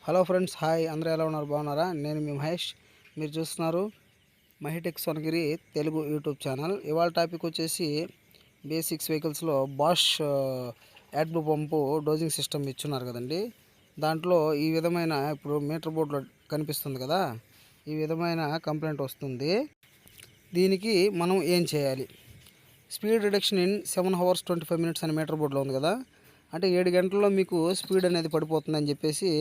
Hello friends, hi. అందరూ ఎలా ఉన్నారు? బాగున్నారా? నేను మీ మహేష్. మీరు చూస్తున్నారు మహిటెక్ సోనగిరి తెలుగు యూట్యూబ్ ఛానల్. ఇవాళ టాపిక్ వచ్చేసి బేసిక్స్ వెహికల్స్లో బాష్ యాడ్ బ్లూ పంపు డోజింగ్ సిస్టమ్ ఇచ్చున్నారు కదండి. దాంట్లో ఈ విధమైన ఇప్పుడు మీటర్ బోర్డులో కనిపిస్తుంది కదా, ఈ విధమైన కంప్లైంట్ వస్తుంది. దీనికి మనం ఏం చేయాలి? Speed reduction in 7 hours 25 minutes అని మీటర్ బోర్డులో ఉంది కదా, అంటే 7 గంటల్లో మీకు స్పీడ్ అనేది పడిపోతుందని చెప్పేసి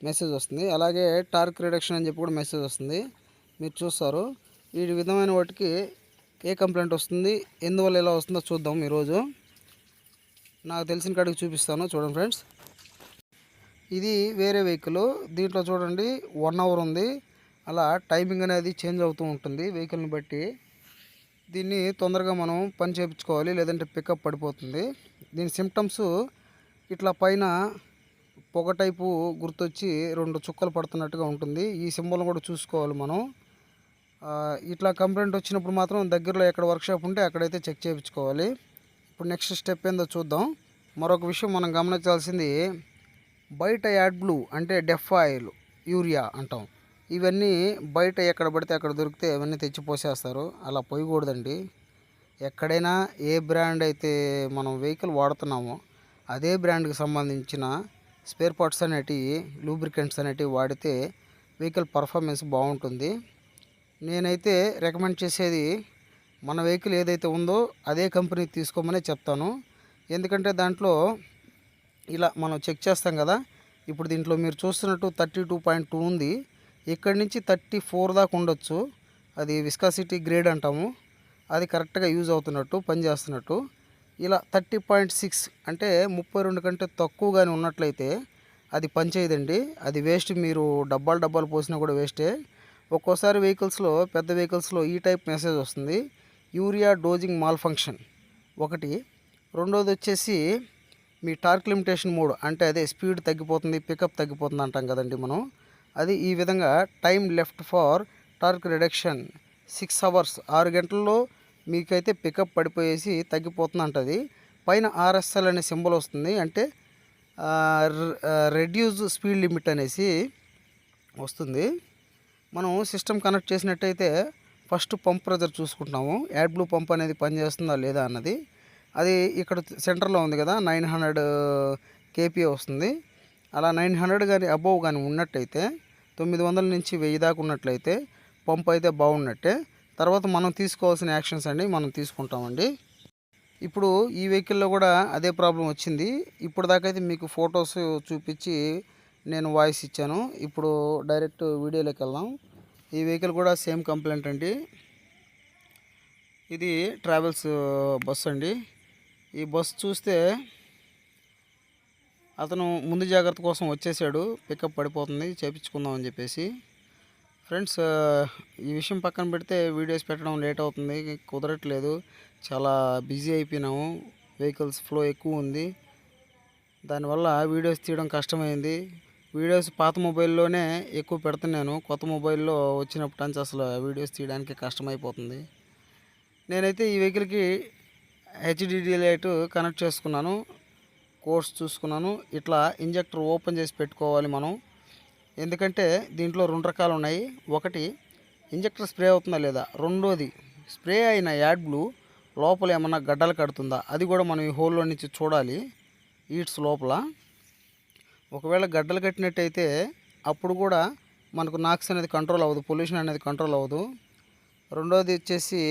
మెసేజ్ వస్తుంది. అలాగే టార్క్ రిడక్షన్ అని చెప్పి కూడా మెసేజ్ వస్తుంది. మీరు చూస్తారు. ఈ విధమైన వాటికి ఏ కంప్లైంట్ వస్తుంది, ఎందువల్ల ఎలా వస్తుందో చూద్దాం. ఈరోజు నాకు తెలిసిన కాడికి చూపిస్తాను. చూడండి ఫ్రెండ్స్, ఇది వేరే వెహికల్. దీంట్లో చూడండి 1 hour ఉంది. అలా టైమింగ్ అనేది చేంజ్ అవుతూ ఉంటుంది వెహికల్ని బట్టి. దీన్ని తొందరగా మనం పని చేయించుకోవాలి, లేదంటే పికప్ పడిపోతుంది. దీని సిమ్టమ్స్ ఇట్లా పైన పొగ టైపు గుర్తొచ్చి 2 చుక్కలు పడుతున్నట్టుగా ఉంటుంది. ఈ సింబల్ కూడా చూసుకోవాలి మనం. ఇట్లా కంప్లైంట్ వచ్చినప్పుడు మాత్రం దగ్గరలో ఎక్కడ వర్క్షాప్ ఉంటే అక్కడైతే చెక్ చేయించుకోవాలి. ఇప్పుడు నెక్స్ట్ స్టెప్ ఏందో చూద్దాం. మరొక విషయం మనం గమనించాల్సింది, బయట యాడ్ బ్లూ అంటే డెఫ్ ఆయిల్, యూరియా అంటాం. ఇవన్నీ బయట ఎక్కడ పడితే అక్కడ దొరికితే అవన్నీ తెచ్చి పోసేస్తారు. అలా పోయకూడదండి. ఎక్కడైనా ఏ బ్రాండ్ అయితే మనం వెహికల్ వాడుతున్నామో అదే బ్రాండ్కి సంబంధించిన స్పేర్ పార్ట్స్ అనేటివి, లూబ్రికెంట్స్ అనేటివి వాడితే వెహికల్ పర్ఫార్మెన్స్ బాగుంటుంది. నేనైతే రికమెండ్ చేసేది మన వెహికల్ ఏదైతే ఉందో అదే కంపెనీ తీసుకోమనే చెప్తాను. ఎందుకంటే దాంట్లో ఇలా మనం చెక్ చేస్తాం కదా. ఇప్పుడు దీంట్లో మీరు చూస్తున్నట్టు 32.2 ఉంది. ఇక్కడి నుంచి 34 దాకా ఉండొచ్చు. అది విస్కాసిటీ గ్రేడ్ అంటాము. అది కరెక్ట్గా యూజ్ అవుతున్నట్టు, పనిచేస్తున్నట్టు. ఇలా 30.6 అంటే 32 కంటే తక్కువగానే ఉన్నట్లయితే అది పనిచేయదండి. అది వేస్ట్. మీరు డబ్బాలు పోసినా కూడా వేస్టే. ఒక్కోసారి వెహికల్స్లో, పెద్ద వెహికల్స్లో ఈ టైప్ మెసేజ్ వస్తుంది, యూరియా డోజింగ్ మాల్ ఫంక్షన్ ఒకటి. రెండోది వచ్చేసి మీ టార్క్ లిమిటేషన్ మోడ్, అంటే అదే స్పీడ్ తగ్గిపోతుంది, పికప్ తగ్గిపోతుంది అంటాం కదండి మనం. అది ఈ విధంగా time left for torque reduction 6 hours, 6 గంటల్లో మీకైతే పికప్ పడిపోయేసి తగ్గిపోతుంది అంటది. పైన ఆర్ఎస్ఎల్ అనే సింబల్ వస్తుంది, అంటే రెడ్యూస్ స్పీడ్ లిమిట్ అనేసి వస్తుంది. మనం సిస్టమ్ కనెక్ట్ చేసినట్టయితే ఫస్ట్ పంప్ ప్రెజర్ చూసుకుంటాము, యాడ్ బ్లూ పంప్ అనేది పనిచేస్తుందా లేదా అన్నది. అది ఇక్కడ సెంటర్లో ఉంది కదా, 900 kPa వస్తుంది. అలా 900 కానీ అబోవ్ కానీ ఉన్నట్టయితే, 900 నుంచి 1000 దాకా ఉన్నట్లయితే పంప్ అయితే బాగున్నట్టే. తర్వాత మనం తీసుకోవాల్సిన యాక్షన్స్ అండి మనం తీసుకుంటామండి. ఇప్పుడు ఈ వెహికల్లో కూడా అదే ప్రాబ్లం వచ్చింది. ఇప్పుడు దాకా అయితే మీకు ఫొటోస్ చూపించి నేను వాయిస్ ఇచ్చాను. ఇప్పుడు డైరెక్ట్ వీడియోలోకి వెళ్దాం. ఈ వెహికల్ కూడా సేమ్ కంప్లైంట్ అండి. ఇది ట్రావెల్స్ బస్ అండి. ఈ బస్ చూస్తే అతను ముందు జాగ్రత్త కోసం వచ్చేసాడు, పికప్ పడిపోతుంది చేపించుకుందాం అని చెప్పేసి. ఫ్రెండ్స్, ఈ విషయం పక్కన పెడితే వీడియోస్ పెట్టడం లేట్ అవుతుంది, కుదరట్లేదు. చాలా బిజీ అయిపోయినాము, వెహికల్స్ ఫ్లో ఎక్కువ ఉంది. దానివల్ల వీడియోస్ తీయడం కష్టమైంది. వీడియోస్ పాత మొబైల్లోనే ఎక్కువ పెడుతున్నాను. కొత్త మొబైల్లో వచ్చినప్పటి నుంచి అసలు వీడియోస్ తీయడానికి కష్టమైపోతుంది. నేనైతే ఈ వెహికల్కి హెచ్డిడి లైట్ కనెక్ట్ చేసుకున్నాను, కోర్స్ చూసుకున్నాను. ఇట్లా ఇంజెక్టర్ ఓపెన్ చేసి పెట్టుకోవాలి మనం. ఎందుకంటే దీంట్లో 2 రకాలు ఉన్నాయి. ఒకటి, ఇంజెక్టర్ స్ప్రే అవుతుందా లేదా. రెండోది, స్ప్రే అయిన యాడ్ బ్లూ లోపల ఏమన్నా గడ్డలు కడుతుందా, అది కూడా మనం ఈ హోల్లో నుంచి చూడాలి. ఈట్స్ లోపల ఒకవేళ గడ్డలు కట్టినట్టయితే అప్పుడు కూడా మనకు నాక్స్ అనేది కంట్రోల్ అవ్వదు, పొల్యూషన్ అనేది కంట్రోల్ అవ్వదు. రెండోది వచ్చేసి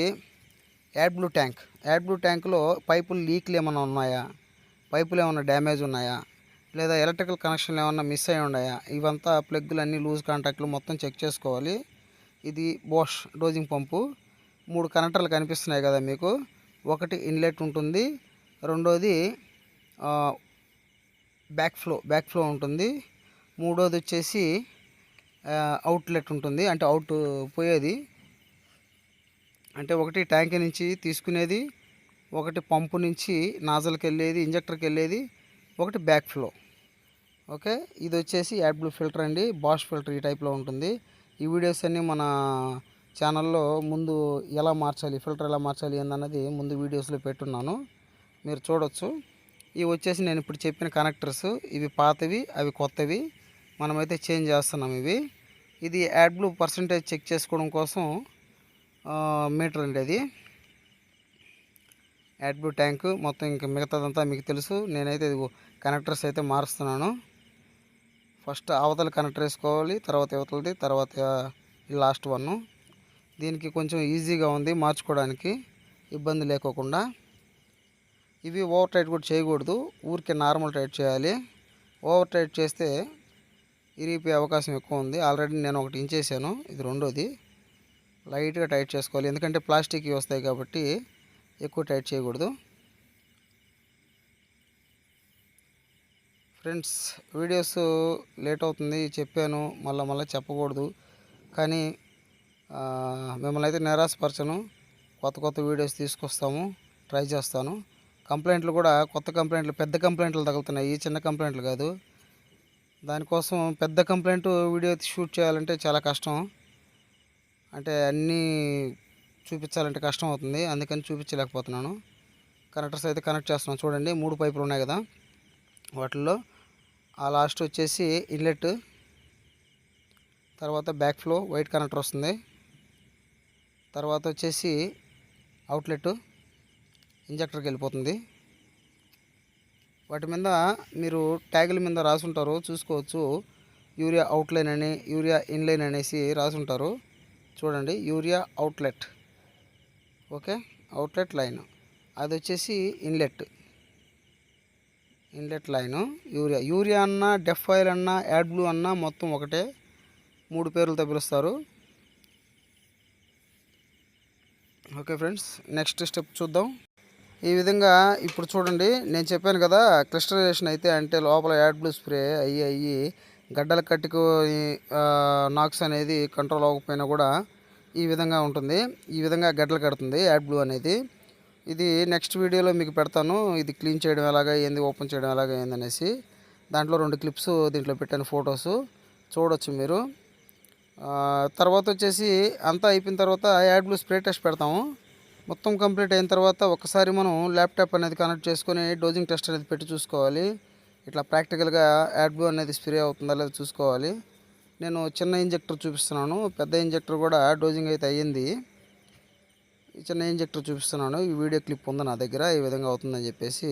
యాడ్ బ్లూ ట్యాంక్లో పైపులు లీక్లు ఏమైనా ఉన్నాయా, పైపులు ఏమైనా డ్యామేజ్ ఉన్నాయా, లేదా ఎలక్ట్రికల్ కనెక్షన్లు ఏమైనా మిస్ అయి ఉన్నాయా, ఇవంతా ప్లగ్గులు అన్నీ లూజ్ కాంటాక్ట్లు మొత్తం చెక్ చేసుకోవాలి. ఇది బాష్ డోజింగ్ పంపు. 3 కనెక్టర్లు కనిపిస్తున్నాయి కదా మీకు. ఒకటి ఇన్లెట్ ఉంటుంది, రెండోది బ్యాక్ ఫ్లో ఉంటుంది, మూడోది వచ్చేసి అవుట్లెట్ ఉంటుంది, అంటే అవుట్ పోయేది. అంటే ఒకటి ట్యాంక్ నుంచి తీసుకునేది, ఒకటి పంపు నుంచి నాజల్కి వెళ్ళేది, ఇంజెక్టర్కి వెళ్ళేది, ఒకటి బ్యాక్ ఫ్లో. ఓకే, ఇది వచ్చేసి యాడ్ బ్లూ ఫిల్టర్ అండి, బాష్ ఫిల్టర్ ఈ టైప్లో ఉంటుంది. ఈ వీడియోస్ అన్నీ మన ఛానల్లో ముందు ఎలా మార్చాలి, ఫిల్టర్ ఎలా మార్చాలి ఏందన్నది ముందు వీడియోస్లో పెట్టున్నాను, మీరు చూడొచ్చు. ఇవి వచ్చేసి నేను ఇప్పుడు చెప్పిన కనెక్టర్స్. ఇవి పాతవి, అవి కొత్తవి. మనమైతే చేంజ్ చేస్తున్నాం. ఇది యాడ్ బ్లూ పర్సంటేజ్ చెక్ చేసుకోవడం కోసం మీటర్ అండి. అది యాడ్ బ్లూ ట్యాంకు మొత్తం. ఇంకా మిగతాదంతా మీకు తెలుసు. నేనైతే ఇది కనెక్టర్స్ అయితే మారుస్తున్నాను. ఫస్ట్ అవతల కనెక్టర్ వేసుకోవాలి, తర్వాత యువతలది, తర్వాత ఈ లాస్ట్ వన్. దీనికి కొంచెం ఈజీగా ఉంది మార్చుకోవడానికి, ఇబ్బంది లేకోకుండా. ఇవి ఓవర్ టైట్ కూడా చేయకూడదు, ఊరికే నార్మల్ టైట్ చేయాలి. ఓవర్ టైట్ చేస్తే ఇరిగిపోయే అవకాశం ఎక్కువ ఉంది. ఆల్రెడీ నేను ఒకటి ఇంచేసాను, ఇది రెండోది. లైట్గా టైట్ చేసుకోవాలి, ఎందుకంటే ప్లాస్టిక్ వస్తాయి కాబట్టి ఎక్కువ టైట్ చేయకూడదు. ఫ్రెండ్స్, వీడియోస్ లేట్ అవుతుంది చెప్పాను, మళ్ళీ చెప్పకూడదు, కానీ మిమ్మల్ని అయితే నిరాశపరచను. కొత్త వీడియోస్ తీసుకొస్తాము, ట్రై చేస్తాను. కంప్లైంట్లు కూడా కొత్త కంప్లైంట్లు, పెద్ద కంప్లైంట్లు తగులుతున్నాయి, చిన్న కంప్లైంట్లు కాదు. దానికోసం పెద్ద కంప్లైంట్ వీడియో షూట్ చేయాలంటే చాలా కష్టం, అంటే అన్నీ చూపించాలంటే కష్టం అవుతుంది, అందుకని చూపించలేకపోతున్నాను. కనెక్టర్స్ అయితే కనెక్ట్ చేస్తున్నాను. చూడండి, 3 పైపులు ఉన్నాయి కదా, వాటిల్లో ఆ లాస్ట్ వచ్చేసి ఇన్లెట్, తర్వాత బ్యాక్ ఫ్లో వైట్ కనెక్టర్ వస్తుంది, తర్వాత వచ్చేసి అవుట్లెట్ ఇంజెక్టర్కి వెళ్ళిపోతుంది. వాటి మీద మీరు ట్యాగుల మీద రాసుంటారు, చూసుకోవచ్చు. యూరియా అవుట్లైన్ అని, యూరియా ఇన్లైన్ అనేసి రాసుంటారు. చూడండి, urea outlet, okay, outlet line. అది వచ్చేసి ఇన్లెట్ లైను. యూరియా అన్నా, డెఫ్ ఆయిల్ అన్నా, యాడ్ బ్లూ అన్నా మొత్తం ఒకటే, 3 పేర్లతో పిలుస్తారు. ఓకే ఫ్రెండ్స్, నెక్స్ట్ స్టెప్ చూద్దాం. ఈ విధంగా ఇప్పుడు చూడండి, నేను చెప్పాను కదా, క్రిస్టలైజేషన్ అయితే అంటే లోపల యాడ్ బ్లూ స్ప్రే అయ్యి గడ్డల కట్టుకు నాక్స్ అనేది కంట్రోల్ అవ్వకపోయినా కూడా ఈ విధంగా ఉంటుంది. ఈ విధంగా గడ్డలు కడుతుంది యాడ్ బ్లూ అనేది. ఇది నెక్స్ట్ వీడియోలో మీకు పెడతాను, ఇది క్లీన్ చేయడం ఎలాగా ఏంది, ఓపెన్ చేయడం ఎలాగా ఏందనేసి. దాంట్లో 2 క్లిప్స్ దీంట్లో పెట్టాను, ఫొటోస్ చూడొచ్చు మీరు. తర్వాత వచ్చేసి అంతా అయిపోయిన తర్వాత యాడ్ బ్లూ స్ప్రే టెస్ట్ పెడతాము. మొత్తం కంప్లీట్ అయిన తర్వాత ఒకసారి మనం ల్యాప్టాప్ అనేది కనెక్ట్ చేసుకొని డోజింగ్ టెస్ట్ అనేది పెట్టి చూసుకోవాలి. ఇట్లా ప్రాక్టికల్గా యాడ్ బ్లూ అనేది స్ప్రే అవుతుందా లేదా చూసుకోవాలి. నేను చిన్న ఇంజెక్టర్ చూపిస్తున్నాను, పెద్ద ఇంజెక్టర్ కూడా డోజింగ్ అయితే అయ్యింది. ఈ చిన్న ఇంజెక్టర్ చూపిస్తున్నాను, ఈ వీడియో క్లిప్ ఉంది నా దగ్గర, ఈ విధంగా అవుతుందని చెప్పేసి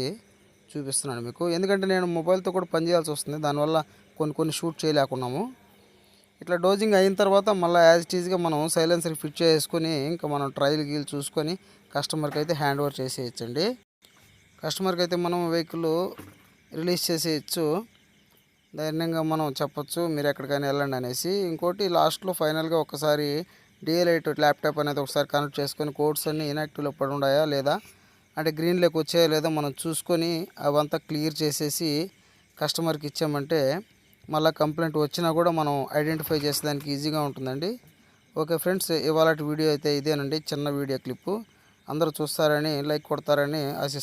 చూపిస్తున్నాను మీకు. ఎందుకంటే నేను మొబైల్తో కూడా పనిచేయాల్సి వస్తుంది, దానివల్ల కొన్ని షూట్ చేయలేకున్నాము. ఇట్లా డోజింగ్ అయిన తర్వాత మళ్ళీ యాజ్ ఇట్ ఈజ్గా మనం సైలెన్సర్ ఫిట్ చేసుకొని ఇంకా మనం ట్రయల్ గీల్ చూసుకొని కస్టమర్కి అయితే హ్యాండ్ ఓవర్ చేసేయచ్చండి. కస్టమర్కి అయితే మనం వెహికల్ రిలీజ్ చేసేయచ్చు, ధైర్యంగా మనం చెప్పొచ్చు మీరు ఎక్కడికైనా వెళ్ళండి అనేసి. ఇంకోటి లాస్ట్లో ఫైనల్గా ఒకసారి డిఎలైట్ ల్యాప్టాప్ అనేది ఒకసారి కనెక్ట్ చేసుకొని కోడ్స్ అన్నీ ఇన్యాక్టివ్లో పడి ఉన్నాయా లేదా, అంటే గ్రీన్లోకి వచ్చాయో లేదో మనం చూసుకొని అవంతా క్లియర్ చేసేసి కస్టమర్కి ఇచ్చామంటే మళ్ళీ కంప్లైంట్ వచ్చినా కూడా మనం ఐడెంటిఫై చేసేదానికి ఈజీగా ఉంటుందండి. ఓకే ఫ్రెండ్స్, ఇవాళ వీడియో అయితే ఇదేనండి, చిన్న వీడియో క్లిప్పు. అందరూ చూస్తారని, లైక్ కొడతారని ఆశిస్తున్నాను.